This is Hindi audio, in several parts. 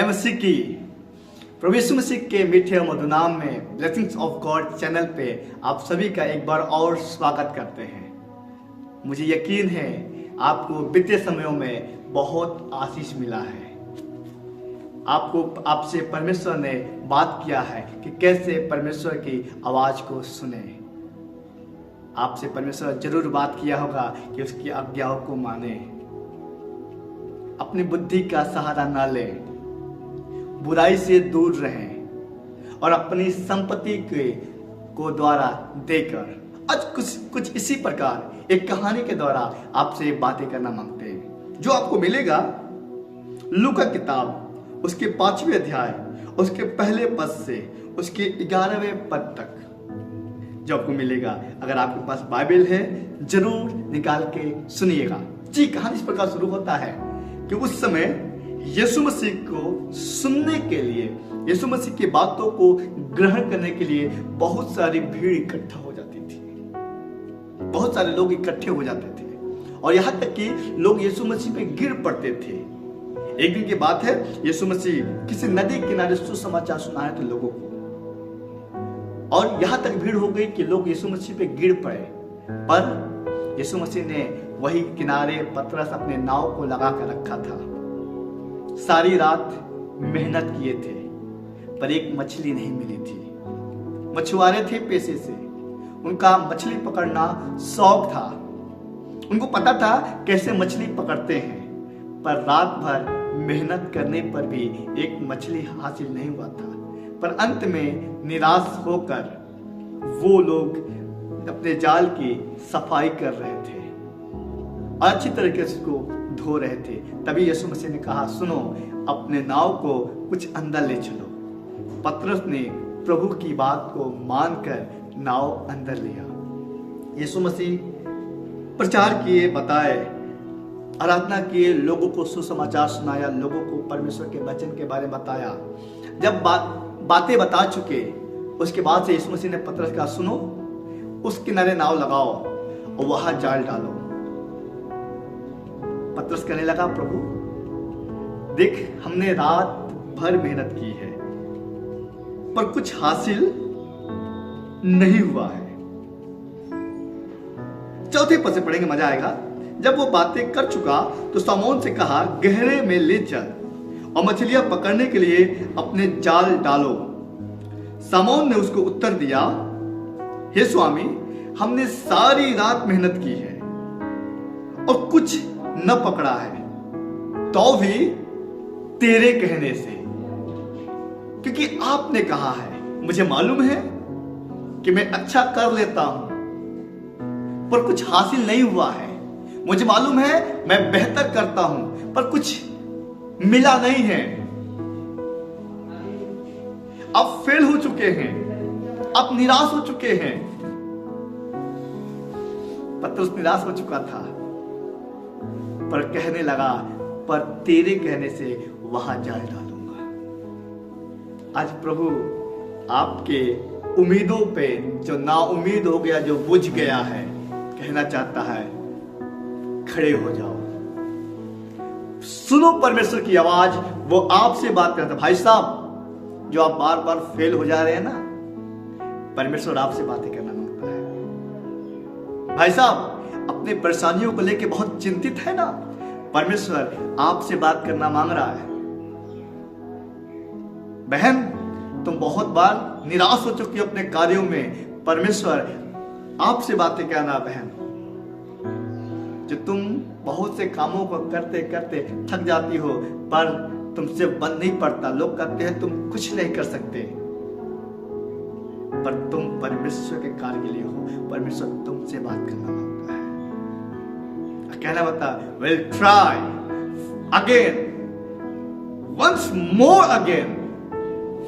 मसीह की। प्रभु यीशु मसीह के मीठे और मधुर नाम में ब्लेसिंग्स ऑफ गॉड चैनल पे आप सभी का एक बार और स्वागत करते हैं। मुझे यकीन है आपको बीते समयों में बहुत आशीष मिला है। आपसे परमेश्वर ने बात किया है कि कैसे परमेश्वर की आवाज को सुने। आपसे परमेश्वर जरूर बात किया होगा कि उसकी आज्ञाओं को माने, अपनी बुद्धि का सहारा ना लें, बुराई से दूर रहें और अपनी संपत्ति को द्वारा देकर आज कुछ इसी प्रकार एक कहानी के द्वारा आपसे बातें करना मांगते हैं, जो आपको मिलेगा लूका किताब उसके 5वें अध्याय उसके पहले पद से उसके 11वें पद तक जो आपको मिलेगा। अगर आपके पास बाइबल है जरूर निकाल के सुनिएगा। जी, कहानी इस प्रकार शुरू होता है कि उस समय यीशु मसीह को सुनने के लिए, यीशु मसीह की बातों को ग्रहण करने के लिए बहुत सारी भीड़ इकट्ठा हो जाती थी। बहुत सारे लोग इकट्ठे हो जाते थे और यहाँ तक कि लोग यीशु मसीह पे गिर पड़ते थे। एक दिन की बात है, यीशु मसीह किसी नदी किनारे सुसमाचार सुनाए थे लोगों को, और यहाँ तक भीड़ हो गई कि लोग यीशु मसीह पे गिर पड़े। पर यीशु मसीह ने वही किनारे पतरस अपने नाव को लगा कर रखा था। सारी रात मेहनत किए थे पर एक मछली नहीं मिली थी। मछुआरे थे पेशे से, उनका मछली पकड़ना शौक था। उनको पता था कैसे मछली पकड़ते हैं, पर रात भर मेहनत करने पर भी एक मछली हासिल नहीं हुआ था। पर अंत में निराश होकर वो लोग अपने जाल की सफाई कर रहे थे, अच्छी तरीके से उसको धो रहे थे। तभी यीशु मसीह ने कहा, सुनो, अपने नाव को कुछ अंदर ले चलो। पतरस ने प्रभु की बात को मानकर नाव अंदर लिया। यीशु मसीह प्रचार किए, बताए, आराधना किए, लोगों को सुसमाचार सुनाया, लोगों को परमेश्वर के वचन के बारे में बताया। जब बातें बता चुके, उसके बाद से यीशु मसीह ने पतरस कहा, सुनो, उस किनारे नाव लगाओ और वहां जाल डालो। पतरस कहने लगा, प्रभु देख, हमने रात भर मेहनत की है पर कुछ हासिल नहीं हुआ है। चौथे पद से पढ़ेंगे, मजा आएगा। जब वो बातें कर चुका तो शमौन से कहा, गहरे में ले चल और मछलियां पकड़ने के लिए अपने जाल डालो। शमौन ने उसको उत्तर दिया, हे स्वामी, हमने सारी रात मेहनत की है और कुछ न पकड़ा है, तो भी तेरे कहने से, क्योंकि आपने कहा है। मुझे मालूम है कि मैं अच्छा कर लेता हूं पर कुछ हासिल नहीं हुआ है। मुझे मालूम है मैं बेहतर करता हूं पर कुछ मिला नहीं है। आप फेल हो चुके हैं, आप निराश हो चुके हैं। पतरस निराश हो चुका था पर कहने लगा, पर तेरे कहने से वहां जाल डालूंगा। आज प्रभु आपके उम्मीदों पे जो नाउम्मीद हो गया, जो बुझ गया है, कहना चाहता है, खड़े हो जाओ, सुनो परमेश्वर की आवाज। वो आपसे बात करता है। भाई साहब, जो आप बार बार फेल हो जा रहे हैं ना, परमेश्वर आपसे बातें करना मांगता है। भाई साहब, अपने परेशानियों को लेकर बहुत चिंतित है ना, परमेश्वर आपसे बात करना मांग रहा है। बहन, तुम बहुत बार निराश हो चुकी हो अपने कार्यों में, परमेश्वर आपसे बातें करना। बहन, जो तुम बहुत से कामों को करते करते थक जाती हो पर तुमसे बन नहीं पड़ता, लोग कहते हैं तुम कुछ नहीं कर सकते, पर तुम परमेश्वर के कार्य के लिए हो। परमेश्वर तुमसे बात करना मांगता है। कहना बता, will try again, once more again,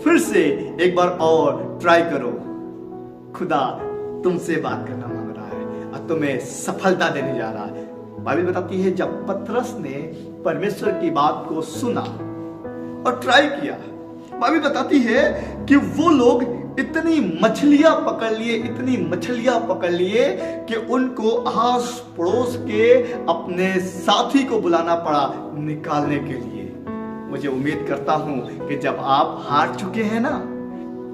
फिर से एक बार और ट्राई करो। खुदा तुमसे बात करना मांग रहा है और तुम्हें सफलता देने जा रहा है। बाइबल बताती है, जब पतरस ने परमेश्वर की बात को सुना और ट्राई किया, बाइबल बताती है कि वो लोग इतनी मछलियां पकड़ लिए, इतनी मछलियां पकड़ लिए कि उनको आस पड़ोस के अपने साथी को बुलाना पड़ा निकालने के लिए। मुझे उम्मीद करता हूं कि जब आप हार चुके हैं ना,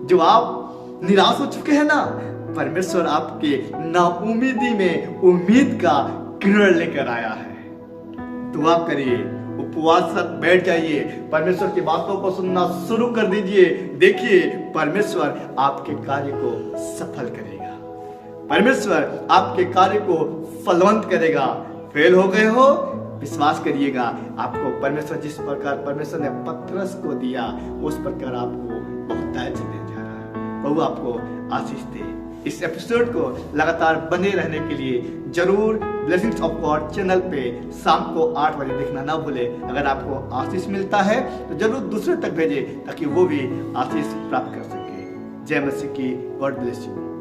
जब आप निराश हो चुके हैं ना, परमेश्वर आपके नाउमीदी में उम्मीद का किरण लेकर आया है। दुआ करिए, उपवास तक बैठ जाइए, परमेश्वर की बातों को सुनना शुरू कर दीजिए। देखिए परमेश्वर आपके कार्य को सफल करेगा, परमेश्वर आपके कार्य को फलवंत करेगा। फेल हो गए हो, विश्वास करिएगा, आपको परमेश्वर जिस प्रकार परमेश्वर ने पतरस को दिया उस प्रकार आपको बहुतायत से दे जा रहा है। प्रभु आपको आशीष दे। इस एपिसोड को लगातार बने रहने के लिए जरूर ब्लेसिंग्स ऑफ गॉड चैनल पे शाम को 8 बजे देखना ना भूले। अगर आपको आशीष मिलता है तो जरूर दूसरे तक भेजें ताकि वो भी आशीष प्राप्त कर सके। जय मसीह की, गॉड ब्लेस यू।